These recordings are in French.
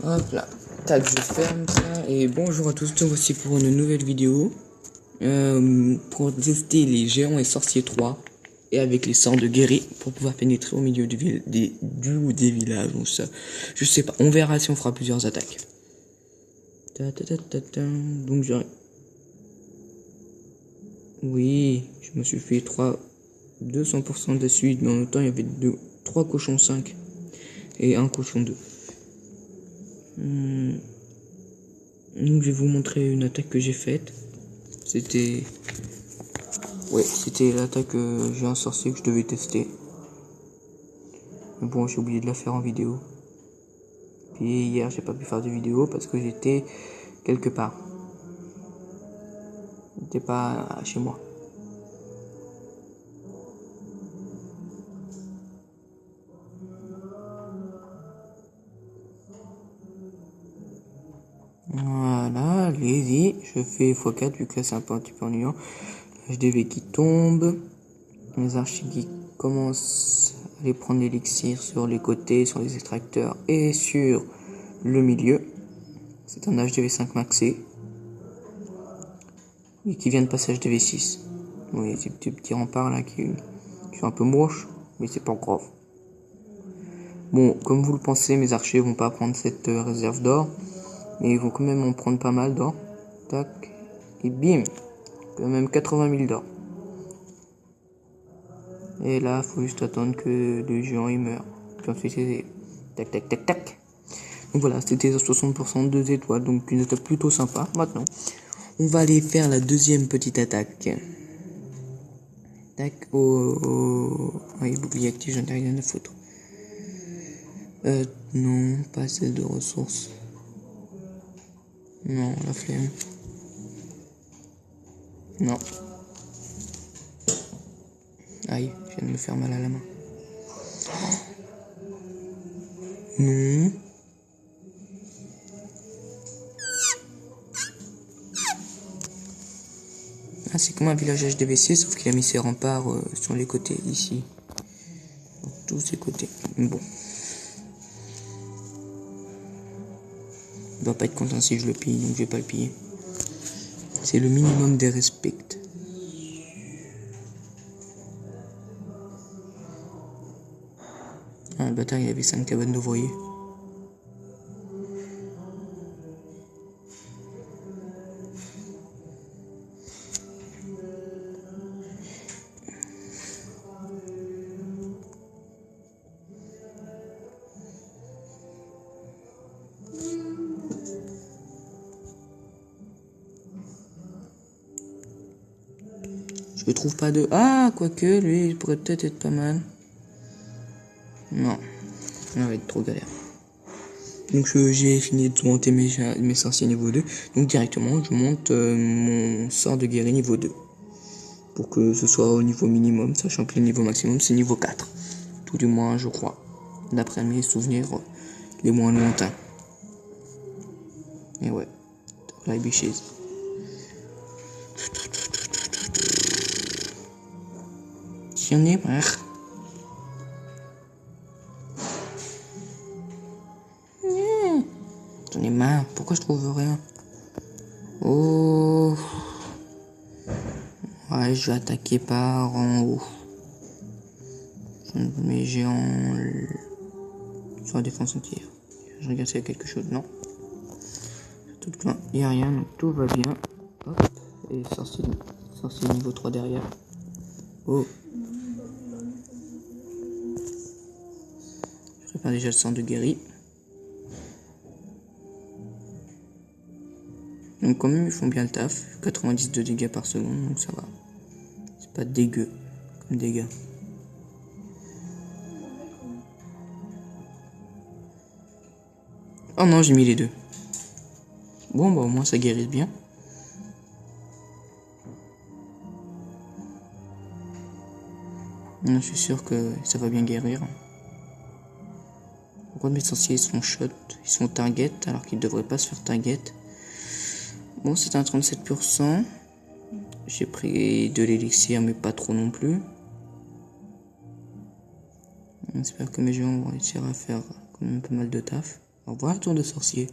Hop là. Tac, je ferme ça. Et bonjour à tous, nous voici pour une nouvelle vidéo. Pour tester les géants et sorciers 3. Et avec les sorts de guéri pour pouvoir pénétrer au milieu des villages. Donc ça, je sais pas. On verra si on fera plusieurs attaques. Donc j'aurais... Oui, je me suis fait 200% de suite. Mais en même temps, il y avait 3 cochons 5. Et un cochon 2. Donc je vais vous montrer une attaque que j'ai faite. C'était l'attaque j'ai un sorcier que je devais tester. Mais bon, j'ai oublié de la faire en vidéo. Puis hier, j'ai pas pu faire de vidéo parce que j'étais quelque part. J'étais pas chez moi. Voilà, allez-y. Je fais x4 vu que là c'est un petit peu ennuyant. HDV qui tombe. Les archers qui commencent à aller prendre l'élixir sur les côtés, sur les extracteurs et sur le milieu. C'est un HDV5 maxé. Et qui vient de passer HDV6. Oui, ces petits remparts là qui sont un peu moches, mais c'est pas grave. Bon, comme vous le pensez, mes archers vont pas prendre cette réserve d'or, mais ils vont quand même en prendre pas mal d'or. Tac, et bim, quand même 80 000 d'or. Et là, faut juste attendre que le géant il meure. Puis ensuite c'est tac tac tac tac. Donc voilà, c'était 60% 2 étoiles, donc une attaque plutôt sympa. Maintenant, on va aller faire la deuxième petite attaque. Tac, oui, bouclier actif, j'en ai rien à foutre. Non, pas assez de ressources. Non, la flemme. Non. Aïe, je viens de me faire mal à la main. Non. Ah, c'est comme un village HDVC, sauf qu'il a mis ses remparts sur les côtés, ici. Sur tous ses côtés. Bon. Il va pas être content si je le pille, donc je vais pas le piller. C'est le minimum des respects. Ah, le bâtard, il avait 5 cabanes d'ouvriers. Je trouve pas de... Ah, quoique, lui, il pourrait peut-être être pas mal. Non, ça va être trop galère. Donc j'ai fini de monter mes sorciers niveau 2. Donc directement, je monte mon sort de guéri niveau 2. Pour que ce soit au niveau minimum, sachant que le niveau maximum, c'est niveau 4. Tout du moins, je crois. D'après mes souvenirs les moins lointains. Et ouais, la bichise. J'en ai marre. J'en ai marre. Pourquoi je trouve rien? Oh. Ouais, je vais attaquer par en haut. Mais j'ai sur la défense entière. Je regarde s'il y a quelque chose. Non. Tout plein. Il n'y a rien, donc tout va bien. Hop. Et sorcier niveau 3 derrière. Oh. Je prépare déjà le sang de guéri. Donc quand même ils font bien le taf. 90 de dégâts par seconde, donc ça va. C'est pas dégueu comme dégâts. Oh non, j'ai mis les deux. Bon bah au moins ça guérit bien. Je suis sûr que ça va bien guérir. Pourquoi mes sorciers ils sont shot, ils sont target alors qu'ils devraient pas se faire target. Bon, c'est un 37%. J'ai pris de l'élixir mais pas trop non plus. J'espère que mes géants vont réussir à faire quand même pas mal de taf. Au revoir, tour de sorcier.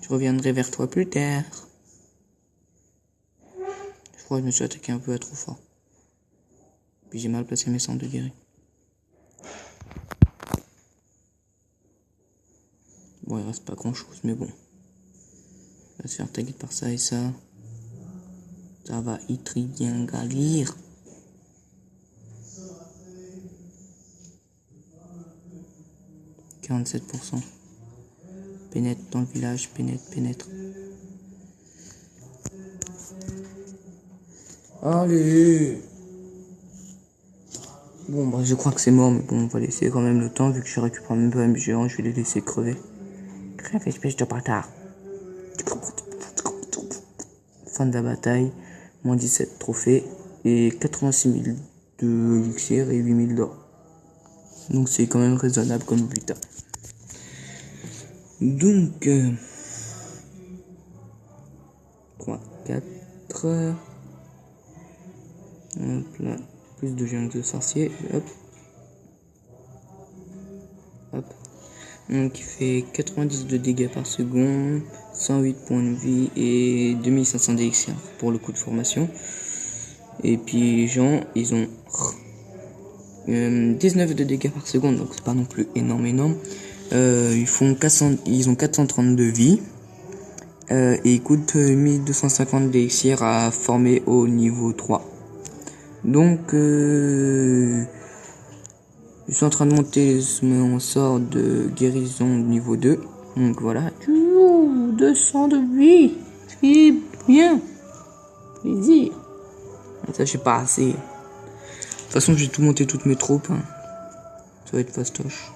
Je reviendrai vers toi plus tard. Je crois que je me suis attaqué un peu à trop fort. Puis j'ai mal placé mes cendres de guérir. Bon, il reste pas grand chose, mais bon. On va se faire taguer par ça et ça. Ça va y très bien galir. « 47%. Pénètre dans le village, pénètre. Allez. Bon, bah je crois que c'est mort, mais bon, on va laisser quand même le temps, vu que je récupère même pas mes géants, je vais les laisser crever. Crève, espèce de bâtard. Fin de la bataille, moins 17 trophées, et 86 000 de elixir et 8 000 d'or. Donc c'est quand même raisonnable comme butin. Donc 3, 4. Hop là, plus de géants de sorciers. Hop. Donc il fait 90 de dégâts par seconde, 108 points de vie et 2500 d'élixir pour le coup de formation. Et puis les gens, ils ont 19 de dégâts par seconde, donc c'est pas non plus énorme. Ils ont 432 vies. Et ils coûtent 1250 d'élixir à former au niveau 3. Donc je suis en train de monter mon sort de guérison niveau 2. Donc voilà. 200 de vie. C'est bien. Plaisir. Ça, je sais pas assez. De toute façon, j'ai tout monté, toutes mes troupes. Hein. Ça va être fastoche.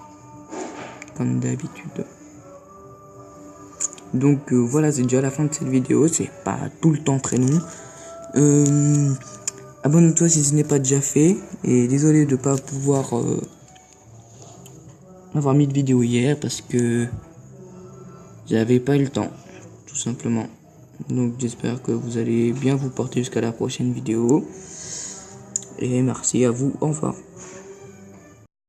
Comme d'habitude. Donc voilà, c'est déjà la fin de cette vidéo. C'est pas tout le temps très long. Abonne-toi si ce n'est pas déjà fait. Et désolé de pas pouvoir avoir mis de vidéo hier parce que j'avais pas eu le temps, tout simplement. Donc j'espère que vous allez bien vous porter jusqu'à la prochaine vidéo. Et merci à vous, au revoir.